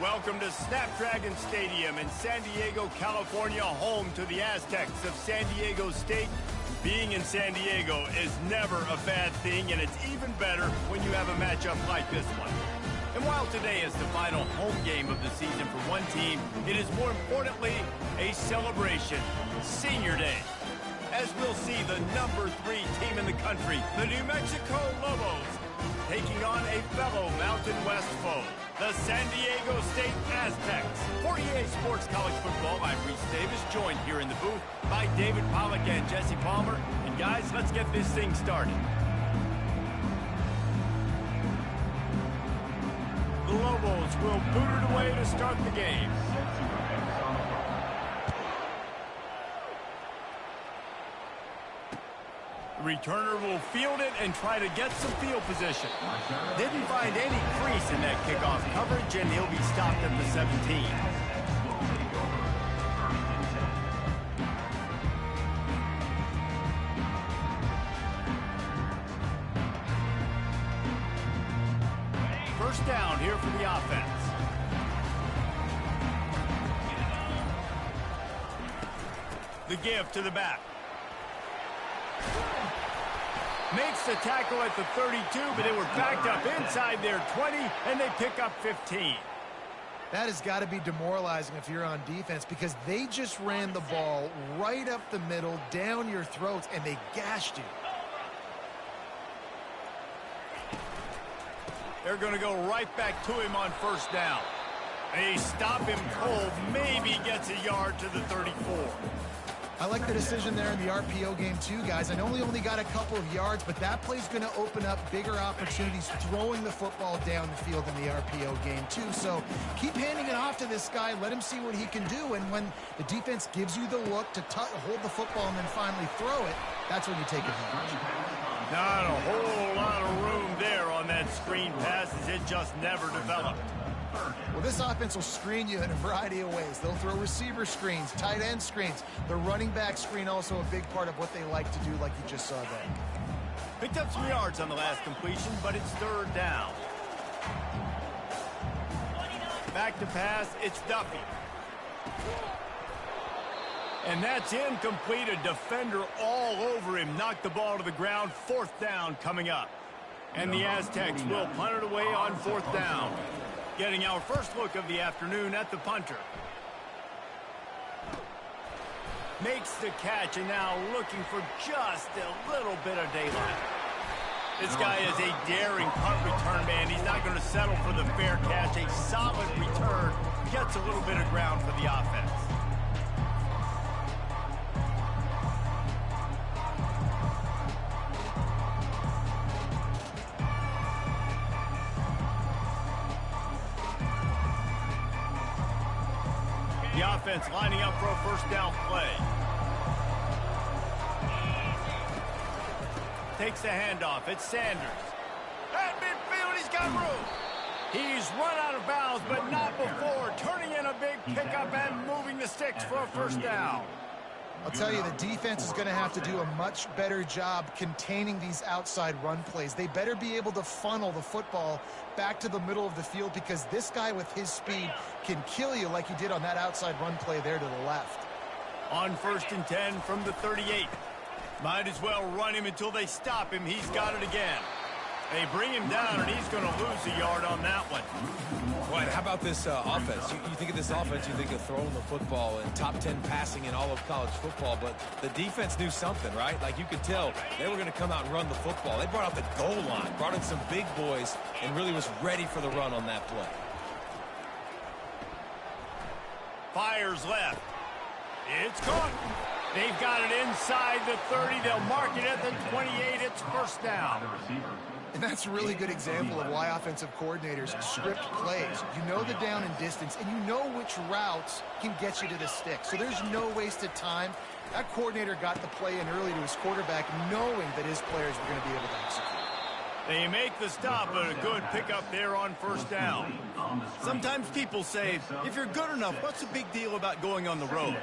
Welcome to Snapdragon Stadium in San Diego, California, home to the Aztecs of San Diego State. Being in San Diego is never a bad thing, and it's even better when you have a matchup like this one. And while today is the final home game of the season for one team, it is more importantly a celebration, Senior Day. As we'll see the number 3 team in the country, the New Mexico Lobos, taking on a fellow Mountain West foe, the San Diego State Aztecs. For EA Sports College Football, I'm Reese Davis, joined here in the booth by David Pollack and Jesse Palmer. And guys, let's get this thing started. The Lobos will boot it away to start the game. The returner will field it and try to get some field position. Didn't find any crease in that kickoff coverage, and he'll be stopped at the 17. First down here for the offense. The give to the back. Makes the tackle at the 32, but they were backed up inside their 20, and they pick up 15. That has got to be demoralizing if you're on defense, because they just ran the ball right up the middle, down your throats, and they gashed you. They're going to go right back to him on first down. They stop him cold, maybe gets a yard to the 34. I like the decision there in the RPO game too, guys. I know he only got a couple of yards, but that play's going to open up bigger opportunities throwing the football down the field in the RPO game too. So keep handing it off to this guy. Let him see what he can do. And when the defense gives you the look to hold the football and then finally throw it, that's when you take advantage. Not a whole lot of room there on that screen pass, as it just never developed. Well, this offense will screen you in a variety of ways. They'll throw receiver screens, tight end screens. The running back screen also a big part of what they like to do, like you just saw there. Picked up some yards on the last completion, but it's third down. Back to pass, it's Duffy. And that's incomplete. A defender all over him. Knocked the ball to the ground. Fourth down coming up. And the Aztecs will punt it away on fourth down. Getting our first look of the afternoon at the punter. Makes the catch, and now looking for just a little bit of daylight. This guy is a daring punt return man. He's not going to settle for the fair catch. A solid return. Gets a little bit of ground for the offense. The offense lining up for a first down play. Takes the handoff. It's Sanders. At midfield, he's got room. He's run out of bounds, but not before turning in a big pickup and moving the sticks for a first down. I'll tell you, the defense is going to have to do a much better job containing these outside run plays. They better be able to funnel the football back to the middle of the field, because this guy with his speed can kill you like he did on that outside run play there to the left. On 1st and 10 from the 38. Might as well run him until they stop him. He's got it again. They bring him down, and he's going to lose a yard on that one. Well, how about this offense? You think of this offense, you think of throwing the football and top 10 passing in all of college football, but the defense knew something, right? Like, you could tell they were going to come out and run the football. They brought out the goal line, brought in some big boys, and really was ready for the run on that play. Fires left. It's caught. They've got it inside the 30. They'll mark it at the 28. It's first down. And that's a really good example of why offensive coordinators script plays. You know the down and distance, and you know which routes can get you to the stick. So there's no wasted time. That coordinator got the play in early to his quarterback, knowing that his players were going to be able to execute. They make the stop, but a good pickup there on first down. Sometimes people say, if you're good enough, what's the big deal about going on the road?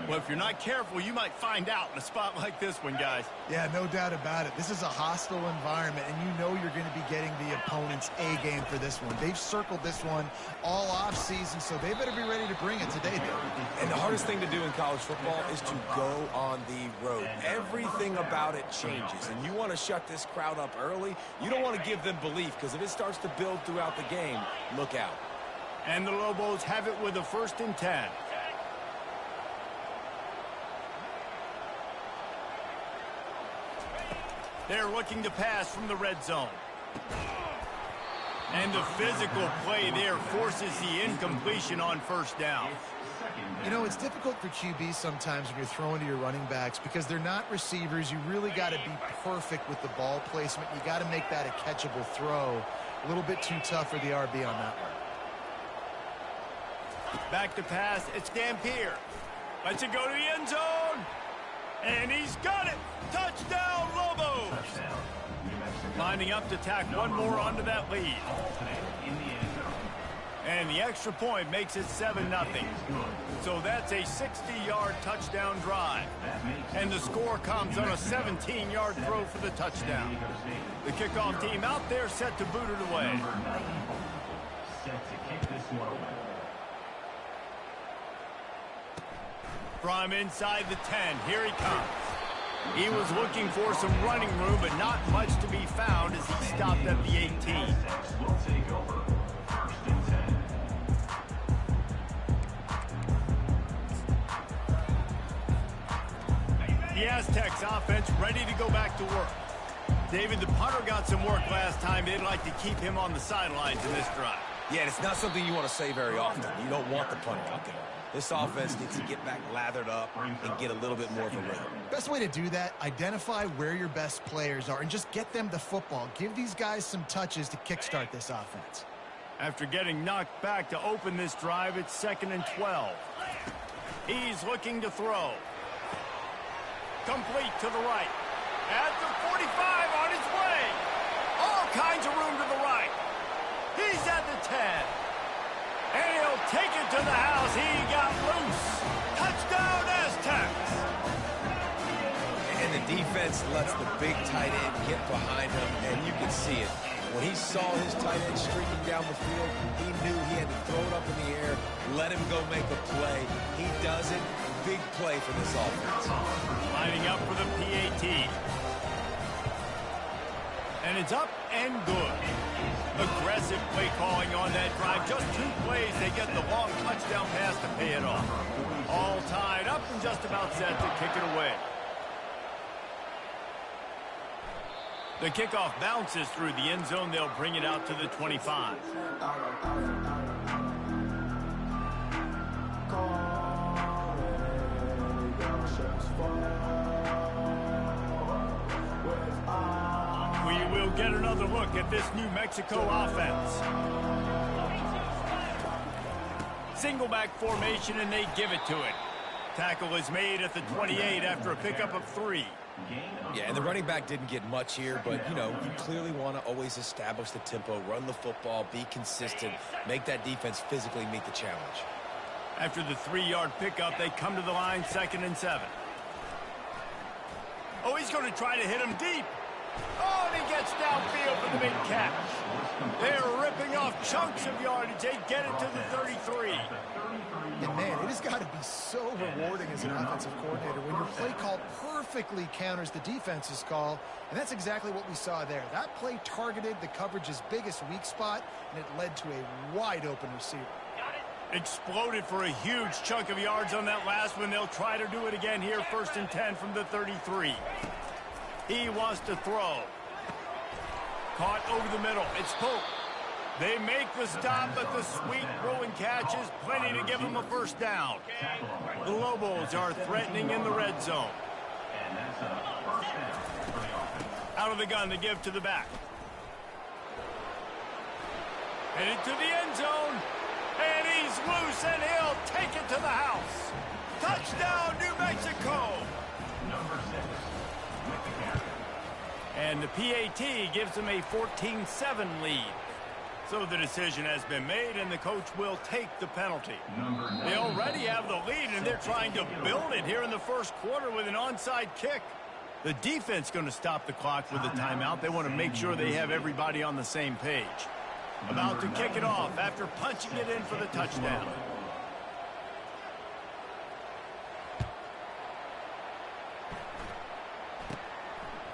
Well, if you're not careful, you might find out in a spot like this one, guys. Yeah, no doubt about it. This is a hostile environment, and you know you're going to be getting the opponent's A game for this one. They've circled this one all offseason, so they better be ready to bring it today, though. And the hardest thing to do in college football is to go on the road. Everything about it changes, and you want to shut this crowd up early. You don't want to give them belief, because if it starts to build throughout the game, look out. And the Lobos have it with a 1st and 10. They're looking to pass from the red zone. And the physical play there forces the incompletion on first down. You know, it's difficult for QB sometimes when you're throwing to your running backs because they're not receivers. You really got to be perfect with the ball placement. You got to make that a catchable throw. A little bit too tough for the RB on that one. Back to pass, it's Dampier. Lets it go to the end zone. And he's got it. Touchdown, Lobos. Lining up to tack one more onto that lead. And the extra point makes it 7-0. So that's a 60-yard touchdown drive. And the score comes on a 17-yard throw for the touchdown. The kickoff team out there set to boot it away. From inside the 10, here he comes. He was looking for some running room, but not much to be found as he stopped at the 18. The Aztecs offense ready to go back to work. David, the punter got some work last time. They'd like to keep him on the sidelines in this drive. Yeah, it's not something you want to say very often. You don't want the punter out there. This offense needs to get back lathered up and get a little bit more of a rhythm. Best way to do that, identify where your best players are and just get them the football. Give these guys some touches to kickstart this offense. After getting knocked back to open this drive, it's 2nd and 12. He's looking to throw. Complete to the right. At the 45 on his way. All kinds of room to the right. He's at the 10. And he'll take it to the house. He got loose. Touchdown, Aztecs. And the defense lets the big tight end get behind him, and you can see it. When he saw his tight end streaking down the field, he knew he had to throw it up in the air, let him go make a play. He does it. Big play for this offense. Lining up for the PAT. And it's up and good. Aggressive play calling on that drive. Just 2 plays, they get the long touchdown pass to pay it off. All tied up and just about set to kick it away. The kickoff bounces through the end zone. They'll bring it out to the 25. We will get another look at this New Mexico offense. Single back formation, and they give it to it. Tackle is made at the 28 after a pickup of 3. Yeah, and the running back didn't get much here, but, you know, you clearly want to always establish the tempo, run the football, be consistent, make that defense physically meet the challenge. After the 3-yard pickup, they come to the line, 2nd and 7. Oh, he's going to try to hit him deep. Oh, and he gets downfield for the big catch. They're ripping off chunks of yardage. They get it to the 33. And, man, it has got to be so rewarding as an offensive coordinator when your play call perfectly counters the defense's call, and that's exactly what we saw there. That play targeted the coverage's biggest weak spot, and it led to a wide-open receiver. Exploded for a huge chunk of yards on that last one. They'll try to do it again here, 1st and 10 from the 33. He wants to throw. Caught over the middle. It's Pope. They make the stop, but the sweet throwing catch is plenty to give them a first down. The Lobos are threatening in the red zone. Out of the gun to give to the back. Headed to the end zone. And he's loose, and he'll take it to the house. Touchdown, New Mexico. And the PAT gives them a 14-7 lead. So the decision has been made, and the coach will take the penalty. They already have the lead, and they're trying to build it here in the first quarter with an onside kick. The defense going to stop the clock with a timeout. They want to make sure they have everybody on the same page. About to kick it off after punching it in for the touchdown.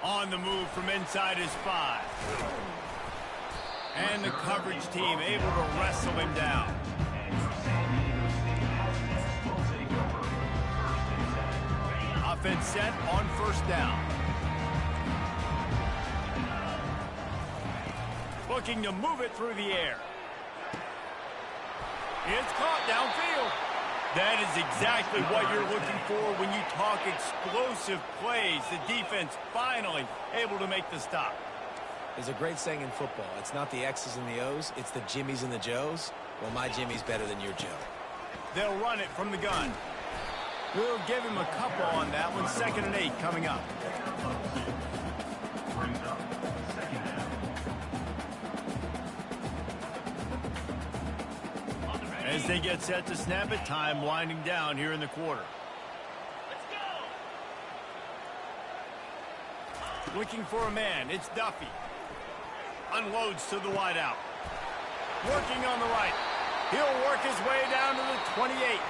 On the move from inside his 5. And the coverage team able to wrestle him down. Offense set on first down. Looking to move it through the air. It's caught downfield. That is exactly what you're looking for when you talk explosive plays. The defense finally able to make the stop. There's a great saying in football. It's not the X's and the O's, it's the Jimmies and the Joes. Well, my Jimmy's better than your Joe. They'll run it from the gun. We'll give him a couple on that one. 2nd and 8 coming up. As they get set to snap it, time winding down here in the quarter. Looking for a man. It's Duffy. Unloads to the wideout. Working on the right. He'll work his way down to the 28.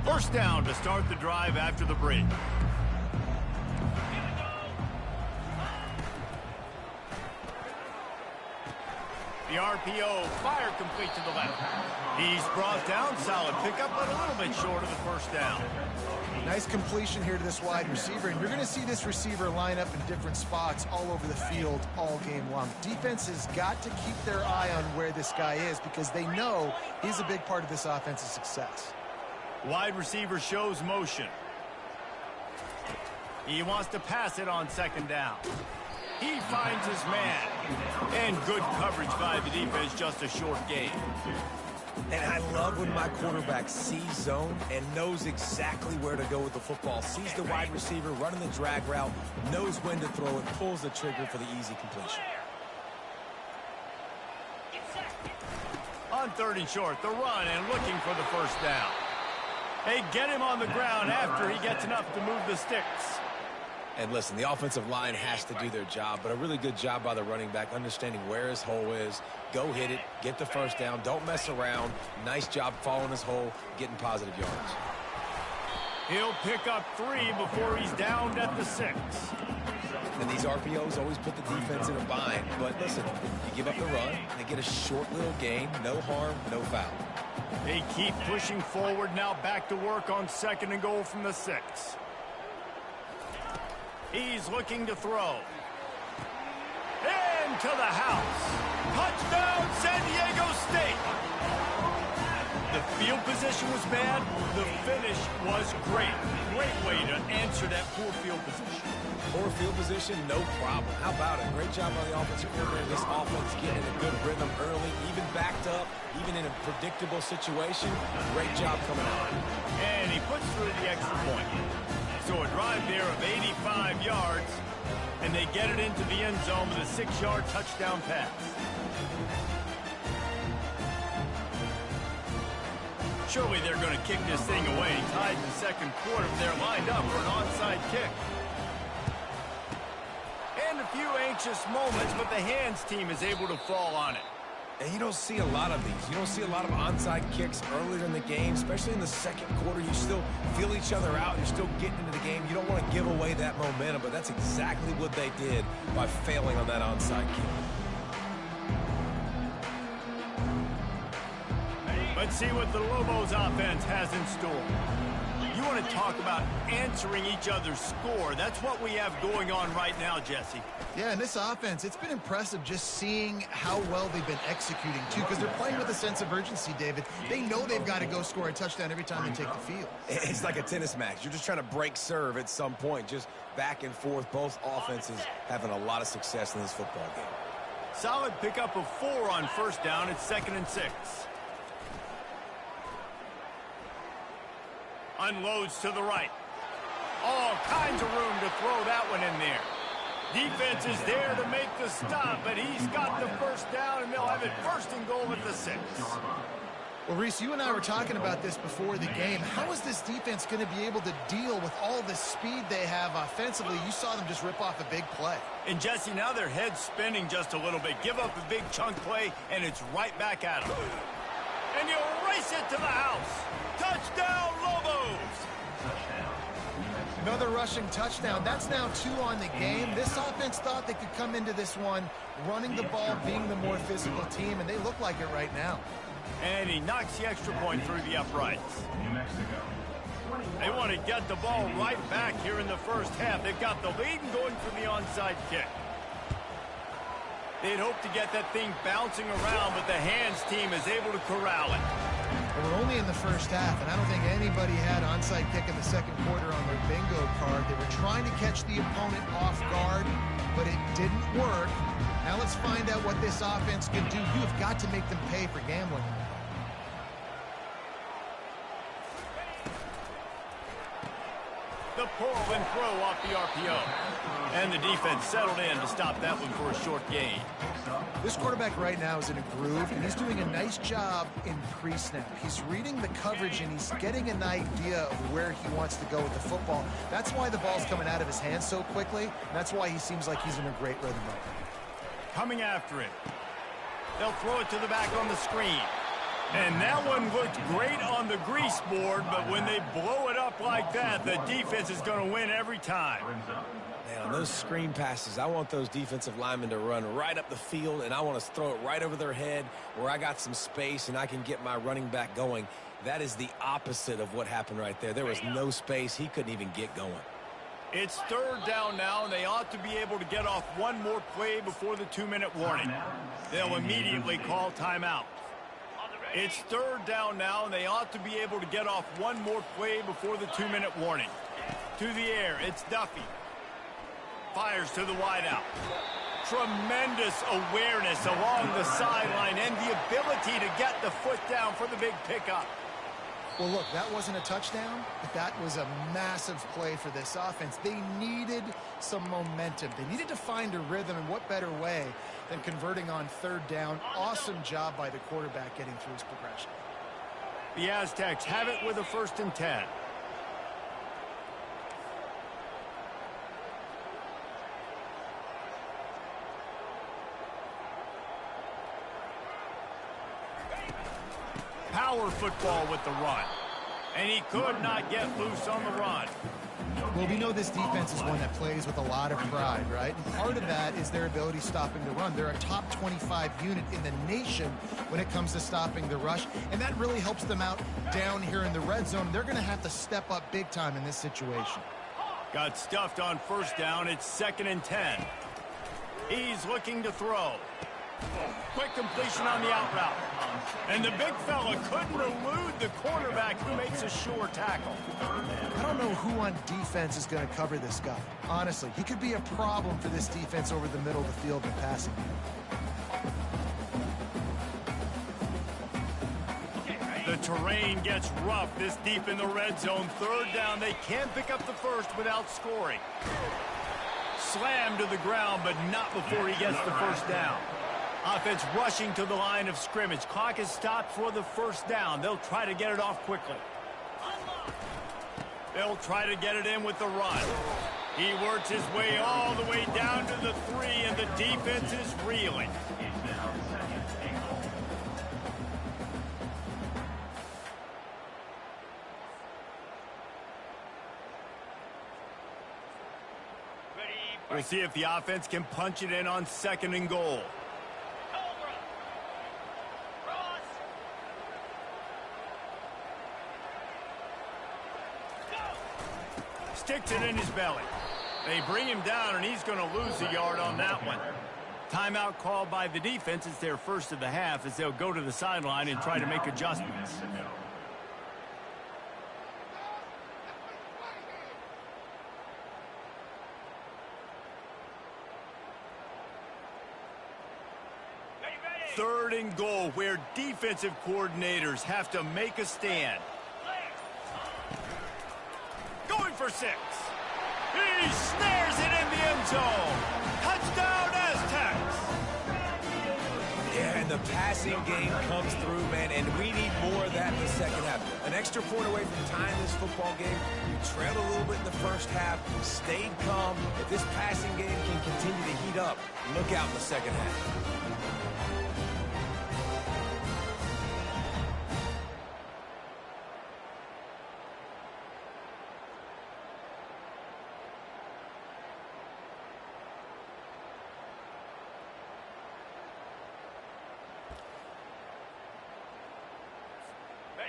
First down to start the drive after the break. The RPO, fire complete to the left. He's brought down, solid pickup, but a little bit short of the first down. Nice completion here to this wide receiver, and you're going to see this receiver line up in different spots all over the field all game long. Defense has got to keep their eye on where this guy is because they know he's a big part of this offense's success. Wide receiver shows motion. He wants to pass it on 2nd down. He finds his man. And good coverage by the defense, just a short gain. And I love when my quarterback sees zone and knows exactly where to go with the football. Sees the wide receiver running the drag route, knows when to throw it, pulls the trigger for the easy completion. On 3rd and short, the run and looking for the first down. They get him on the ground after he gets enough to move the sticks. And listen, the offensive line has to do their job, but a really good job by the running back understanding where his hole is. Go hit it, get the first down, don't mess around. Nice job following his hole, getting positive yards. He'll pick up 3 before he's downed at the 6. And these RPOs always put the defense in a bind. But listen, you give up the run, they get a short little gain, no harm, no foul. They keep pushing forward, now back to work on 2nd and goal from the 6. He's looking to throw. Into the house. Touchdown, San Diego State. The field position was bad. The finish was great. Great way to answer that poor field position. Poor field position, no problem. How about it? Great job by the offensive coordinator. This offense getting a good rhythm early, even backed up, even in a predictable situation. Great job coming out. And he puts through the extra point. So a drive there of 85 yards, and they get it into the end zone with a 6-yard touchdown pass. Surely they're going to kick this thing away. Tied in the 2nd quarter. They're lined up for an onside kick. And a few anxious moments, but the hands team is able to fall on it. And you don't see a lot of these. You don't see a lot of onside kicks earlier in the game, especially in the 2nd quarter. You still feel each other out. You're still getting into the game. You don't want to give away that momentum, but that's exactly what they did by failing on that onside kick. Let's see what the Lobos offense has in store. You want to talk about answering each other's score. That's what we have going on right now, Jesse. Yeah, and this offense, it's been impressive just seeing how well they've been executing, too, because they're playing with a sense of urgency, David. They know they've got to go score a touchdown every time they take the field. It's like a tennis match. You're just trying to break serve at some point, just back and forth. Both offenses having a lot of success in this football game. Solid pickup of 4 on first down. It's 2nd and 6. Unloads to the right. All kinds of room to throw that one in there. Defense is there to make the stop, but he's got the first down, and they'll have it 1st and goal at the 6. Well, Reese, you and I were talking about this before the game. How is this defense going to be able to deal with all the speed they have offensively? You saw them just rip off a big play. And, Jesse, now their head's spinning just a little bit. Give up a big chunk play, and it's right back at them. And he'll race it to the house. Touchdown, Lobos! Another rushing touchdown. That's now 2 on the game. This offense thought they could come into this one running the ball, being the more physical team, and they look like it right now. And he knocks the extra point through the uprights. They want to get the ball right back here in the first half. They've got the lead and going for the onside kick. They'd hope to get that thing bouncing around, but the hands team is able to corral it. We're only in the first half, and I don't think anybody had onside kick in the second quarter on their bingo card. They were trying to catch the opponent off guard, but it didn't work. Now let's find out what this offense can do. You have got to make them pay for gambling. The pull and throw off the RPO. And the defense settled in to stop that one for a short gain. This quarterback right now is in a groove, and he's doing a nice job in pre-snap. He's reading the coverage, and he's getting an idea of where he wants to go with the football. That's why the ball's coming out of his hands so quickly. And that's why he seems like he's in a great rhythm right now. Coming after it. They'll throw it to the back on the screen. And that one looked great on the grease board, but when they blow it up like that, the defense is going to win every time. Man, on those screen passes, I want those defensive linemen to run right up the field, and I want to throw it right over their head where I got some space and I can get my running back going. That is the opposite of what happened right there. There was no space. He couldn't even get going. It's 3rd down now, and they ought to be able to get off one more play before the 2-minute warning. They'll immediately call timeout. It's 3rd down now, and they ought to be able to get off one more play before the 2-minute warning. To the air, it's Duffy. Fires to the wideout. Tremendous awareness along the sideline and the ability to get the foot down for the big pickup. Well, look, that wasn't a touchdown, but that was a massive play for this offense. They needed some momentum. They needed to find a rhythm, and what better way than converting on 3rd down. Awesome job by the quarterback getting through his progression. The Aztecs have it with a 1st and 10. Power football with the run. And he could not get loose on the run. Well, we know this defense is one that plays with a lot of pride, right? And part of that is their ability stopping the run. They're a top 25 unit in the nation when it comes to stopping the rush, and that really helps them out down here in the red zone. They're going to have to step up big time in this situation. Got stuffed on 1st down. It's 2nd and 10. He's looking to throw. Quick completion on the out route. And the big fella couldn't elude the cornerback who makes a sure tackle. I don't know who on defense is going to cover this guy. Honestly, he could be a problem for this defense over the middle of the field in passing. The terrain gets rough this deep in the red zone. 3rd down. They can't pick up the first without scoring. Slammed to the ground, but not before he gets the 1st down. Offense rushing to the line of scrimmage. Clock is stopped for the 1st down. They'll try to get it off quickly. They'll try to get it in with the run. He works his way all the way down to the 3, and the defense is reeling. We'll see if the offense can punch it in on 2nd and goal. Sticks it in his belly. They bring him down, and he's going to lose a yard on that one. Timeout called by the defense. It's their 1st of the half as they'll go to the sideline and try to make adjustments. 3rd and goal, where defensive coordinators have to make a stand. Going for 6. He snares it in the end zone. Touchdown, Aztecs. Yeah, and the passing game comes through, man, and we need more of that in the second half. An extra point away from tying this football game. You trailed a little bit in the first half, stayed calm. If this passing game can continue to heat up, look out in the second half.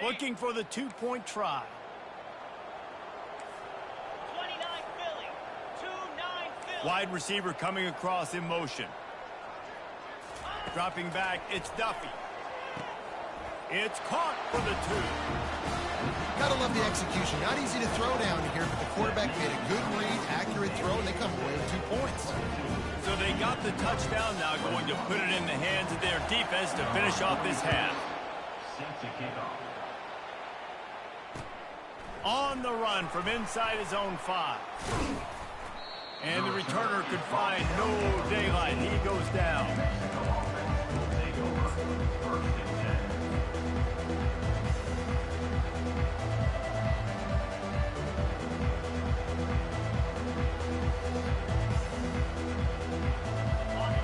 Looking for the 2-point try. 29 Philly. 2-9 Philly. Wide receiver coming across in motion. Dropping back, it's Duffy. It's caught for the 2. Gotta love the execution. Not easy to throw down here, but the quarterback made a good read, accurate throw, and they come away with 2 points. So they got the touchdown, now going to put it in the hands of their defense to finish off this half. On the run from inside his own 5. And the returner could find no daylight. He goes down.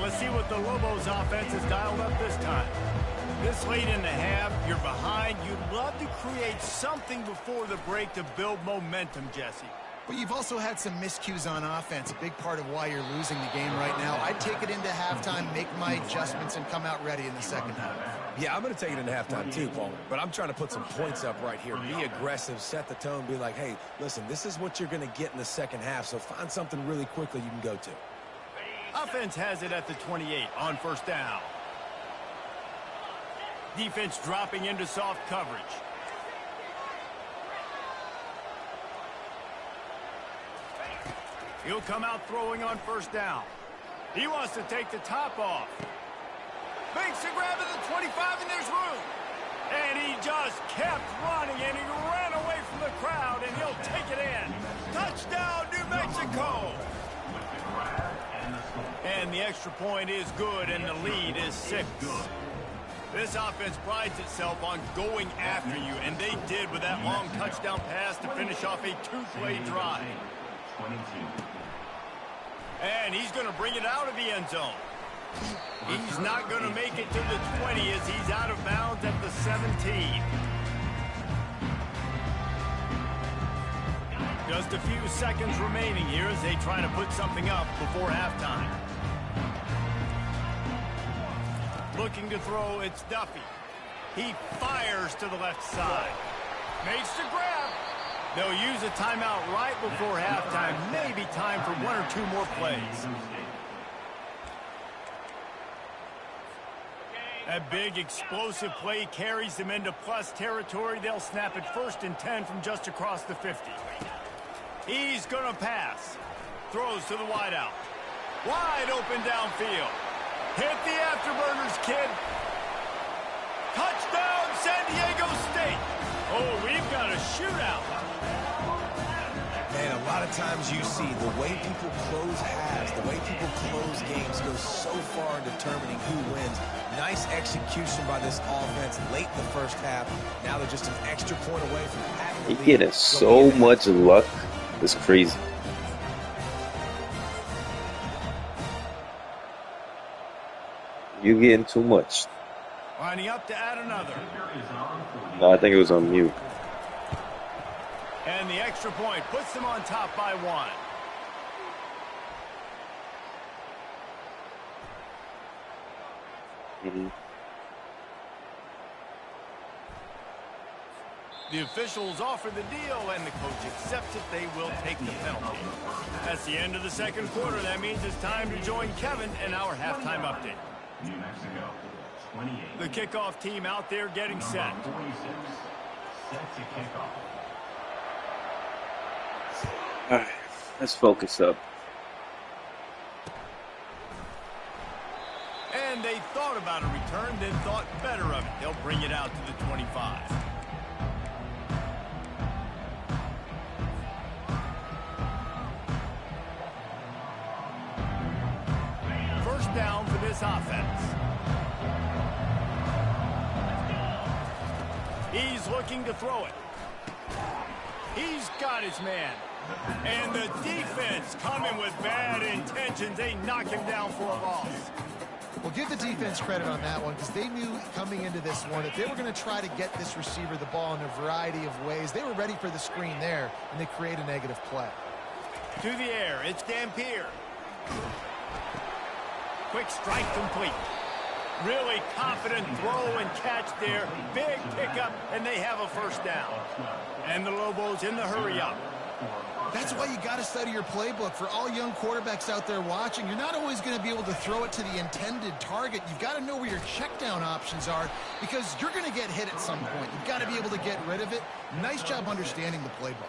Let's see what the Lobos offense has dialed up this time. This late in the half, you're behind. You'd love to create something before the break to build momentum, Jesse. But you've also had some miscues on offense, a big part of why you're losing the game right now. I'd take it into halftime, make my adjustments, and come out ready in the second half. Yeah, I'm going to take it into halftime too, Paul. But I'm trying to put some points up right here. Be aggressive, set the tone, be like, hey, listen, this is what you're going to get in the second half, so find something really quickly you can go to. Offense has it at the 28 on 1st down. Defense dropping into soft coverage. He'll come out throwing on 1st down. He wants to take the top off. Makes a grab at the 25, and there's room. And he just kept running, and he ran away from the crowd, and he'll take it in. Touchdown, New Mexico. And the extra point is good, and the lead is 6. This offense prides itself on going after you, and they did with that long touchdown pass to finish off a 2-play drive. And he's going to bring it out of the end zone. He's not going to make it to the 20 as he's out of bounds at the 17. Just a few seconds remaining here as they try to put something up before halftime. Looking to throw, it's Duffy. He fires to the left side. Makes the grab. They'll use a timeout right before halftime. Maybe time for 1 or 2 more plays. That big explosive play carries them into plus territory. They'll snap it 1st and 10 from just across the 50. He's going to pass. Throws to the wideout. Wide open downfield. Hit the afterburners, kid. Touchdown, San Diego State. Oh, we've got a shootout. Man, a lot of times you see the way people close halves, the way people close games goes so far in determining who wins. Nice execution by this offense late in the first half. Now they're just an extra point away from having the lead. He getting so much luck. It's crazy. You getting too much. Lining up to add another. No, I think it was on mute. And the extra point puts them on top by 1. The officials offer the deal, and the coach accepts it. They will take the penalty. That's the end of the second quarter. That means it's time to join Kevin in our halftime update. New Mexico, 28. The kickoff team out there getting set. 46, set to kick off. All right, let's focus up. And And they thought about a return, then thought better of it. They'll bring it out to the 25. First down for this offense. He's looking to throw it. He's got his man. And the defense coming with bad intentions. They knock him down for a loss. Well, give the defense credit on that one because they knew coming into this one that they were going to try to get this receiver the ball in a variety of ways. They were ready for the screen there, and they create a negative play. To the air, it's Dampier. Quick strike complete. Really confident throw and catch there. Big pickup, and they have a first down. And the Lobos in the hurry up. That's why you got to study your playbook. For all young quarterbacks out there watching, you're not always going to be able to throw it to the intended target. You've got to know where your check down options are because you're going to get hit at some point. You've got to be able to get rid of it. Nice job understanding the playbook.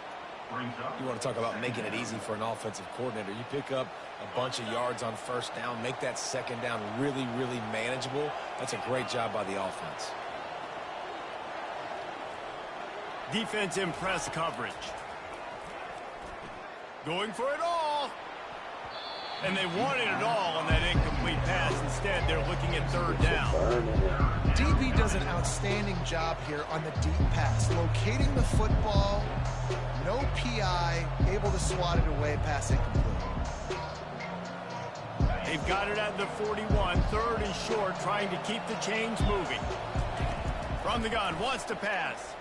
You want to talk about making it easy for an offensive coordinator. You pick up a bunch of yards on first down, make that second down really, really manageable. That's a great job by the offense. Defense in press coverage. Going for it all. And they wanted it all on that incomplete pass. Instead, they're looking at third down. DB does an outstanding job here on the deep pass. Locating the football, no PI, able to swat it away, pass incomplete. They've got it at the 41, third and short, trying to keep the chains moving. From the gun, wants to pass.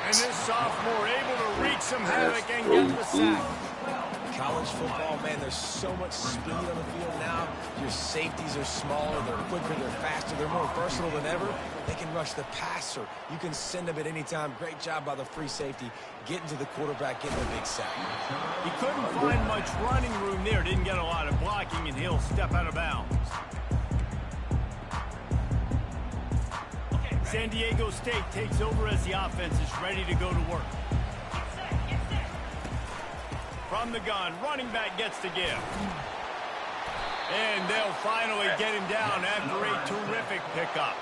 And this sophomore able to wreak some havoc and get the sack. College football, man, there's so much speed on the field now. Your safeties are smaller, they're quicker, they're faster, they're more versatile than ever. They can rush the passer. You can send them at any time. Great job by the free safety, getting to the quarterback, getting the big sack. He couldn't find much running room there, didn't get a lot of blocking, and he'll step out of bounds. San Diego State takes over as the offense is ready to go to work. From the gun, running back gets to give. And they'll finally get him down after a terrific pickup.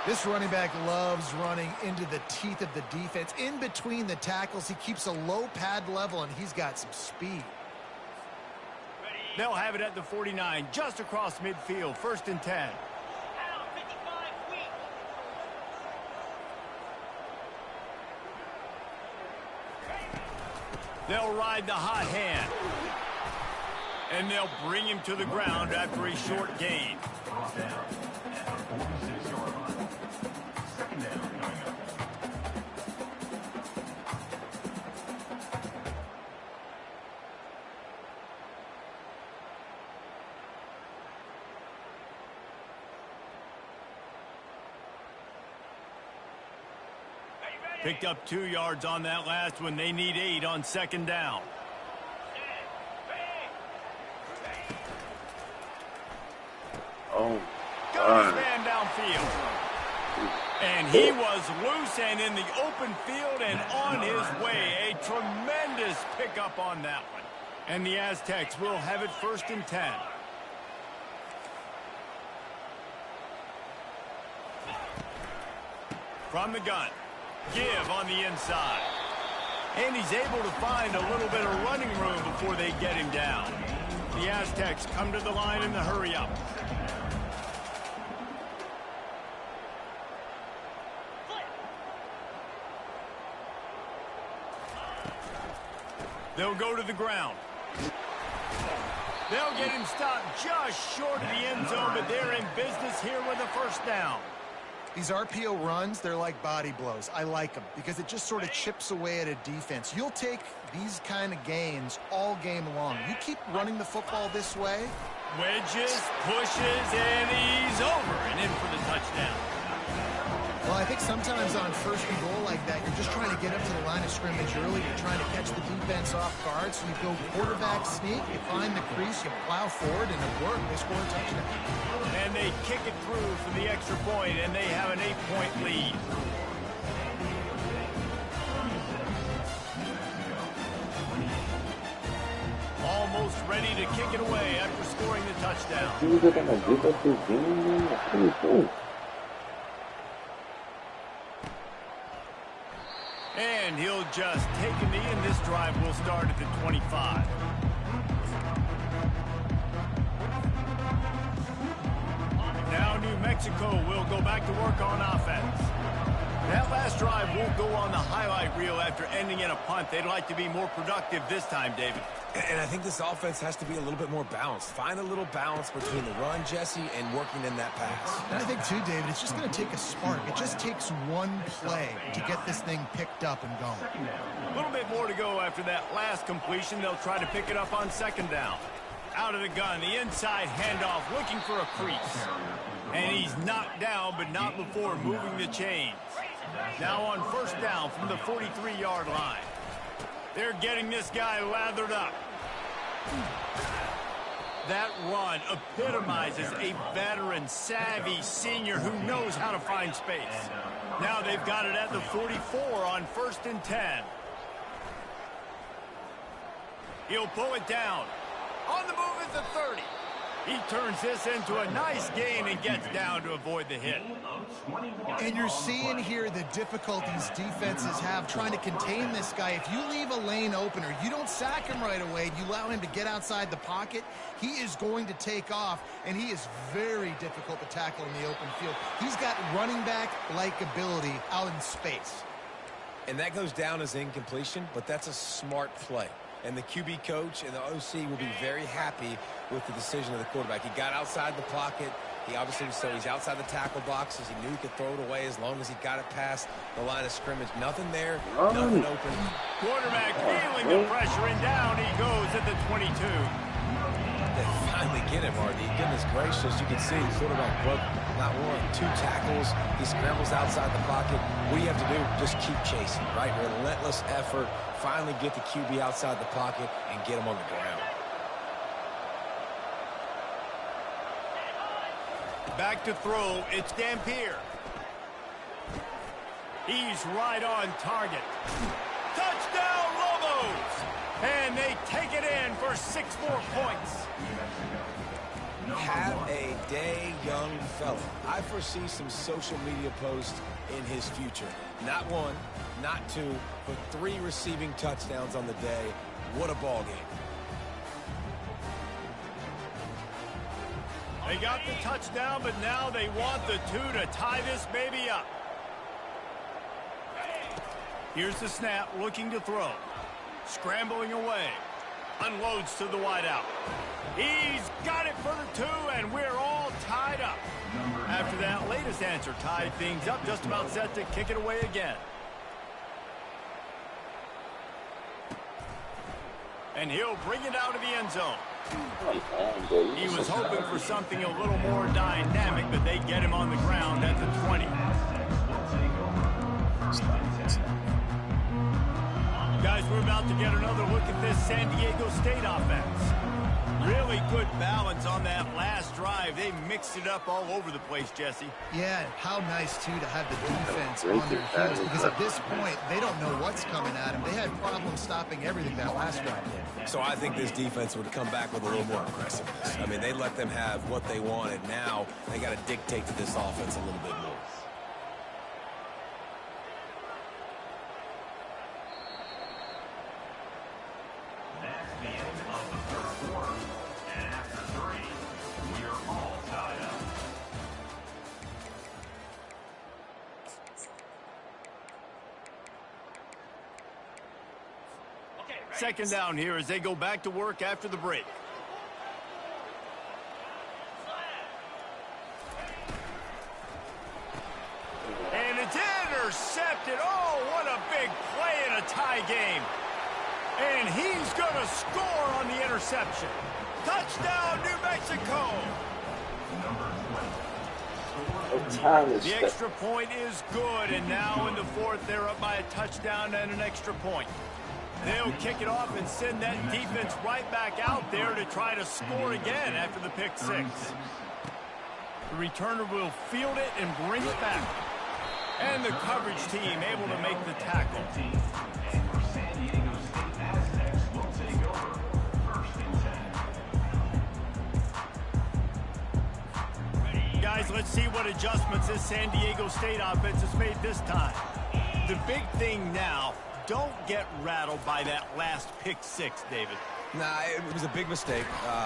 This running back loves running into the teeth of the defense. In between the tackles, he keeps a low pad level, and he's got some speed. They'll have it at the 49, just across midfield, 1st and 10. They'll ride the hot hand. And they'll bring him to the ground after a short gain. Picked up 2 yards on that last one. They need 8 on 2nd down. Oh, Got his man downfield. And he was loose and in the open field and on his way. A tremendous pickup on that one. And the Aztecs will have it 1st and 10. From the gun. Give on the inside. And he's able to find a little bit of running room before they get him down. The Aztecs come to the line in the hurry up. They'll go to the ground. They'll get him stopped just short of the end zone, but they're in business here with a 1st down. These RPO runs, they're like body blows. I like them because it just sort of chips away at a defense. You'll take these kind of gains all game long. You keep running the football this way. Wedges, pushes, and he's over and in for the touchdown. Well, I think sometimes on 1st and goal like that, you're just trying to get up to the line of scrimmage early. You're trying to catch the defense off guard. So you go quarterback sneak, you find the crease, you plow forward, and it worked. They score a touchdown. And they kick it through for the extra point, and they have an 8-point lead. Almost ready to kick it away after scoring the touchdown. And he'll just take a knee, and this drive will start at the 25. Now New Mexico will go back to work on offense. That last drive won't go on the highlight reel after ending in a punt. They'd like to be more productive this time, David. And I think this offense has to be a little bit more balanced. Find a little balance between the run, Jesse, and working in that pass. And I think, too, David, it's just going to take a spark. It just takes one play to get this thing picked up and going. A little bit more to go after that last completion. They'll try to pick it up on second down. Out of the gun, the inside handoff, looking for a crease. And he's knocked down, but not before moving the chains. Now on first down from the 43-yard line. They're getting this guy lathered up. That run epitomizes a veteran, savvy senior who knows how to find space. Now they've got it at the 44 on 1st and 10. He'll pull it down. On the move is the 30. He turns this into a nice gain and gets down to avoid the hit. And you're seeing here the difficulties defenses have trying to contain this guy. If you leave a lane open or you don't sack him right away, you allow him to get outside the pocket, he is going to take off, and he is very difficult to tackle in the open field. He's got running back-like ability out in space. And that goes down as incompletion, but that's a smart play. And the QB coach and the OC will be very happy with the decision of the quarterback. He got outside the pocket. He obviously was so he's outside the tackle boxes. He knew he could throw it away as long as he got it past the line of scrimmage. Nothing there, nothing open. Quarterback feeling the pressure, and down he goes at the 22. They finally get him, RD. Goodness gracious, you can see the quarterback broke not one, two tackles. He scrambles outside the pocket. What do you have to do? Just keep chasing, right? Relentless effort. Finally get the QB outside the pocket and get him on the ground. Back to throw, it's Dampier. He's right on target. Touchdown, Lobos! And they take it in for 6 more points. Have a day, young fella. I foresee some social media posts in his future. Not one, not two, but 3 receiving touchdowns on the day. What a ball game. They got the touchdown, but now they want the 2 to tie this baby up. Here's the snap, looking to throw. Scrambling away. Unloads to the wideout. He's got it for the 2, and we're all tied up. After that latest answer tied things up, just about set to kick it away again. And he'll bring it out of the end zone. He was hoping for something a little more dynamic, but they get him on the ground at the 20. Guys, we're about to get another look at this San Diego State offense. Really good balance on that last drive. They mixed it up all over the place, Jesse. Yeah, how nice, too, to have the defense on their heels, because at this point, they don't know what's coming at them. They had problems stopping everything that last drive did. So I think this defense would come back with a little more aggressiveness. I mean, they let them have what they wanted. Now they got to dictate to this offense a little bit more. That's the end of the third quarter. And after 3, we're all tied up. Second down here as they go back to work after the break. And it's intercepted. Oh, what a big play in a tie game. And he's going to score on the interception. Touchdown, New Mexico. The extra point is good, and now in the 4th, they're up by a touchdown and an extra point. They'll kick it off and send that defense right back out there to try to score again after the pick 6. The returner will field it and bring it back. And the coverage team able to make the tackle. guys, let's see what adjustments this San Diego State offense has made this time. The big thing now, don't get rattled by that last pick six, David. Nah, it was a big mistake.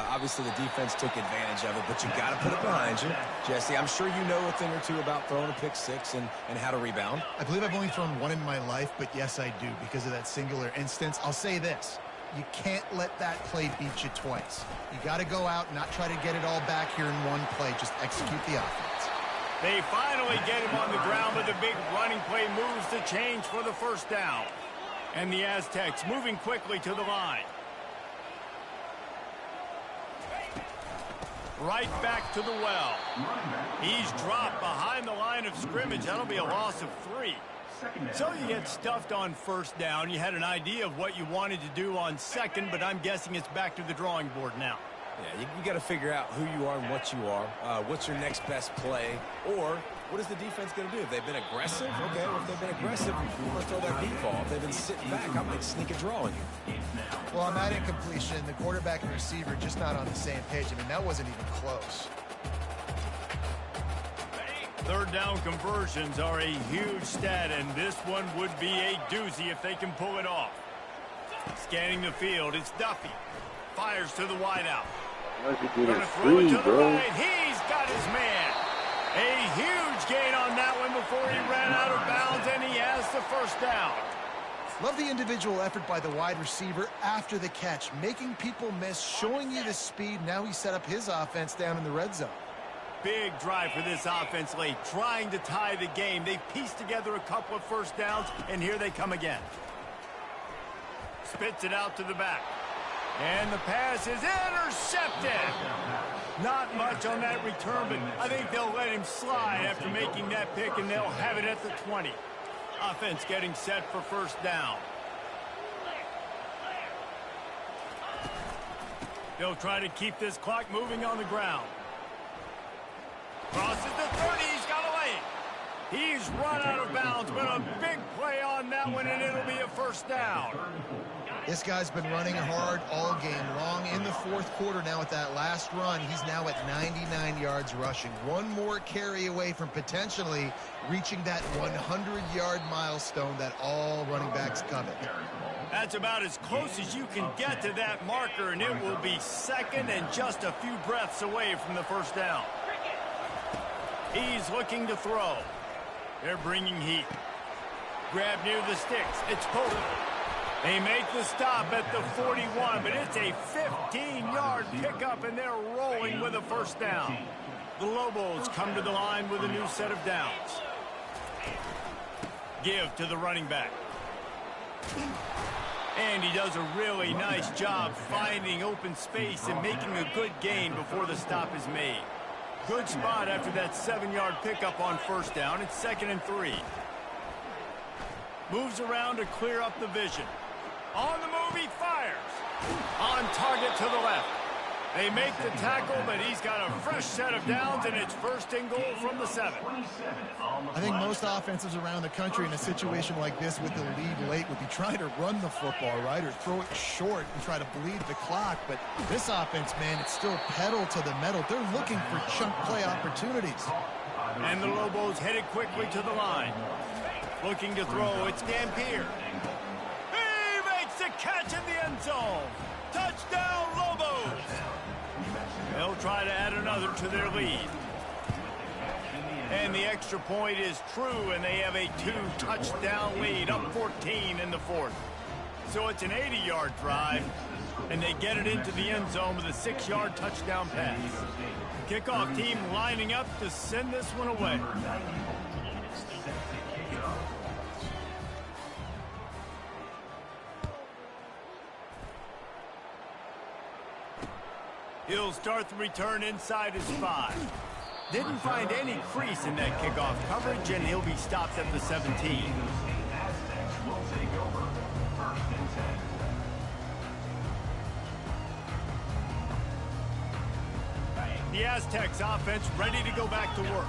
Obviously, the defense took advantage of it, but you got to put it behind you. Jesse, I'm sure you know a thing or two about throwing a pick six and how to rebound. I believe I've only thrown one in my life, but yes, I do because of that singular instance. I'll say this. You can't let that play beat you twice. You got to go out and not try to get it all back here in one play. Just execute the offense. They finally get him on the ground, but the big running play moves the change for the first down. And the Aztecs moving quickly to the line. Right back to the well. He's dropped behind the line of scrimmage. That'll be a loss of 3. So you get stuffed on first down. You had an idea of what you wanted to do on second, but I'm guessing it's back to the drawing board now. Yeah, you got to figure out who you are and what you are. What's your next best play? Or what is the defense going to do? If they've been aggressive, okay, well, if they've been aggressive, you want to throw that deep ball. If they've been sitting back, I might sneak a draw on you. Well, on that incompletion, the quarterback and receiver just not on the same page. I mean, that wasn't even close. Third down conversions are a huge stat, and this one would be a doozy if they can pull it off. Scanning the field, it's Duffy. Fires to the wideout. Going to throw it to the right. He's got his man. A huge gain on that one before he ran out of bounds, and he has the first down. Love the individual effort by the wide receiver after the catch, making people miss, showing you the speed. Now he set up his offense down in the red zone. Big drive for this offense late, trying to tie the game. They pieced together a couple of first downs, and here they come again. Spits it out to the back. And the pass is intercepted. Not much on that return, but I think they'll let him slide after making that pick, and they'll have it at the 20. Offense getting set for first down. They'll try to keep this clock moving on the ground. Crosses the 30, he's got a lane. He's run out of bounds, but a big play on that one, and it'll be a first down. This guy's been running hard all game long. In the fourth quarter now with that last run, he's now at 99 yards rushing. One more carry away from potentially reaching that 100-yard milestone that all running backs covet. That's about as close as you can get to that marker, and it will be second and just a few breaths away from the first down. He's looking to throw. They're bringing heat. Grab near the sticks. It's pulled. They make the stop at the 41, but it's a 15-yard pickup, and they're rolling with a first down. The Lobos come to the line with a new set of downs. Give to the running back. And he does a really nice job finding open space and making a good gain before the stop is made. Good spot after that 7-yard pickup on first down. It's 2nd and 3. Moves around to clear up the vision. On the move, he fires. On target to the left. They make the tackle, but he's got a fresh set of downs, and it's 1st and goal from the 7. I think most offenses around the country in a situation like this with the lead late would be trying to run the football, right, or throw it short and try to bleed the clock. But this offense, man, it's still pedal to the metal. They're looking for chunk play opportunities. And the Lobos headed quickly to the line. Looking to throw, it's Dampier. He makes the catch in the end zone. Touchdown, Lobos! They'll try to add another to their lead. And the extra point is true, and they have a 2-touchdown lead, up 14 in the 4th. So it's an 80-yard drive, and they get it into the end zone with a 6-yard touchdown pass. Kickoff team lining up to send this one away. He'll start the return inside his 5. Didn't find any crease in that kickoff coverage, and he'll be stopped at the 17. The Aztecs offense ready to go back to work.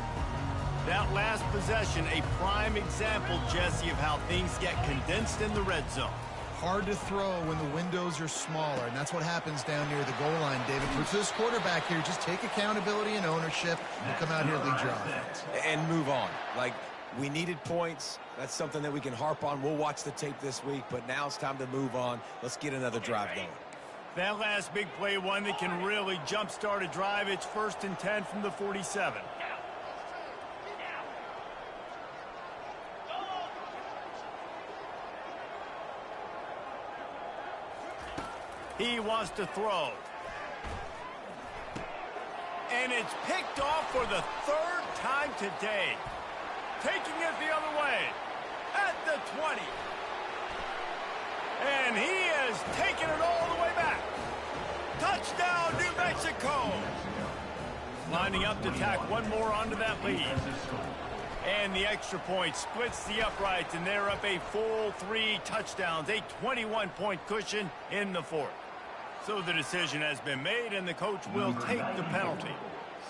That last possession, a prime example, Jesse, of how things get condensed in the red zone. Hard to throw when the windows are smaller, and that's what happens down near the goal line, David. For this quarterback here, just take accountability and ownership and come out here and lead your offense. And move on. Like, we needed points. That's something that we can harp on. We'll watch the tape this week, but now it's time to move on. Let's get another drive going. That last big play, one that can really jumpstart a drive. It's 1st and 10 from the 47. He wants to throw. And it's picked off for the 3rd time today. Taking it the other way. At the 20. And he has taken it all the way back. Touchdown, New Mexico. Lining up to tack one more onto that lead. And the extra point splits the uprights, and they're up a full 3 touchdowns. A 21-point cushion in the 4th. So the decision has been made, and the coach will take the penalty.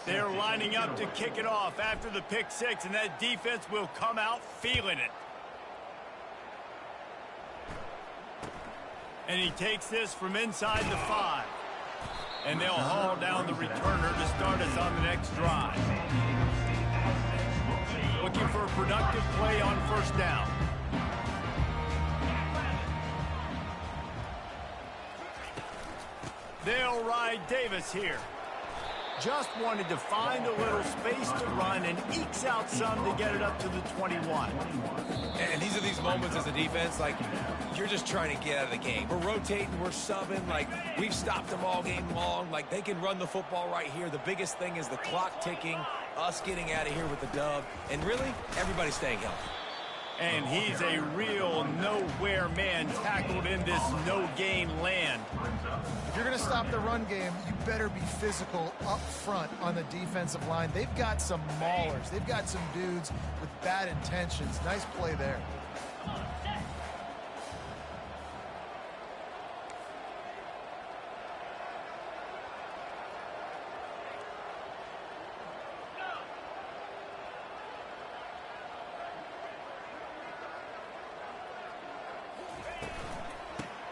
They're lining up to kick it off after the pick 6, and that defense will come out feeling it. And he takes this from inside the 5. And they'll haul down the returner to start us on the next drive. Looking for a productive play on 1st down. They'll ride Davis here. Just wanted to find a little space to run and ekes out some to get it up to the 21. And these are these moments as a defense, like, you're just trying to get out of the game. We're rotating, we're subbing, like, we've stopped them all game long. Like, they can run the football right here. The biggest thing is the clock ticking, us getting out of here with the dub, and really, everybody staying healthy. And he's a real nowhere man tackled in this no-gain land. If you're going to stop the run game, you better be physical up front on the defensive line. They've got some maulers. They've got some dudes with bad intentions. Nice play there.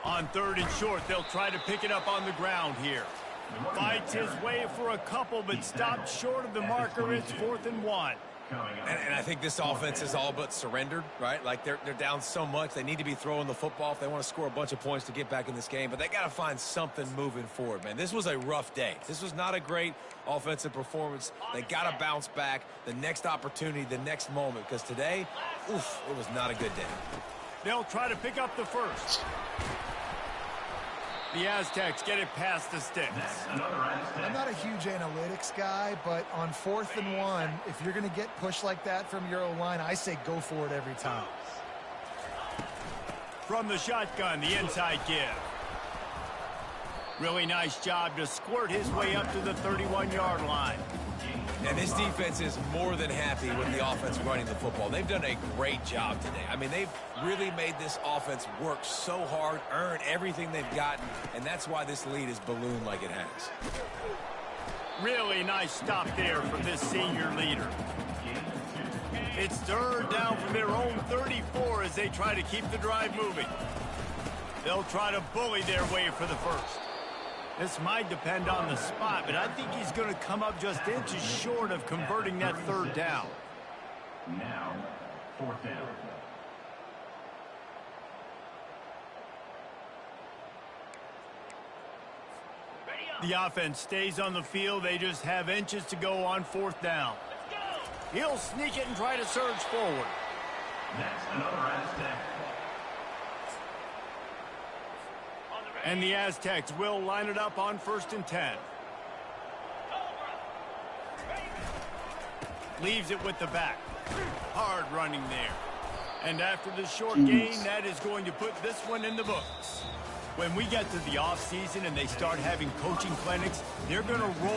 On 3rd and short, they'll try to pick it up on the ground here. Fights his way for a couple, but stopped short of the marker. It's 4th and 1. And I think this offense is all but surrendered, right? Like, they're down so much. They need to be throwing the football if they want to score a bunch of points to get back in this game. But they got to find something moving forward, man. This was a rough day. This was not a great offensive performance. They got to bounce back the next opportunity, the next moment. Because today, oof, it was not a good day. They'll try to pick up the 1st. The Aztecs get it past the sticks. I'm not a huge analytics guy, but on 4th and 1, if you're going to get pushed like that from your O-line, I say go for it every time. From the shotgun, the inside give. Really nice job to squirt his way up to the 31-yard line. And this defense is more than happy with the offense running the football. They've done a great job today. I mean, they've really made this offense work so hard, earn everything they've gotten, and that's why this lead is ballooned like it has. Really nice stop there from this senior leader. It's 3rd down from their own 34 as they try to keep the drive moving. They'll try to bully their way for the 1st. This might depend on the spot, but I think he's going to come up just inches short of converting that 3rd down. Now, 4th down. The offense stays on the field. They just have inches to go on 4th down. He'll sneak it and try to surge forward. That's another Aztec. And the Aztecs will line it up on 1st and 10. Leaves it with the back. Hard running there. And after the short gain, that is going to put this one in the books. When we get to the offseason and they start having coaching clinics, they're going to roll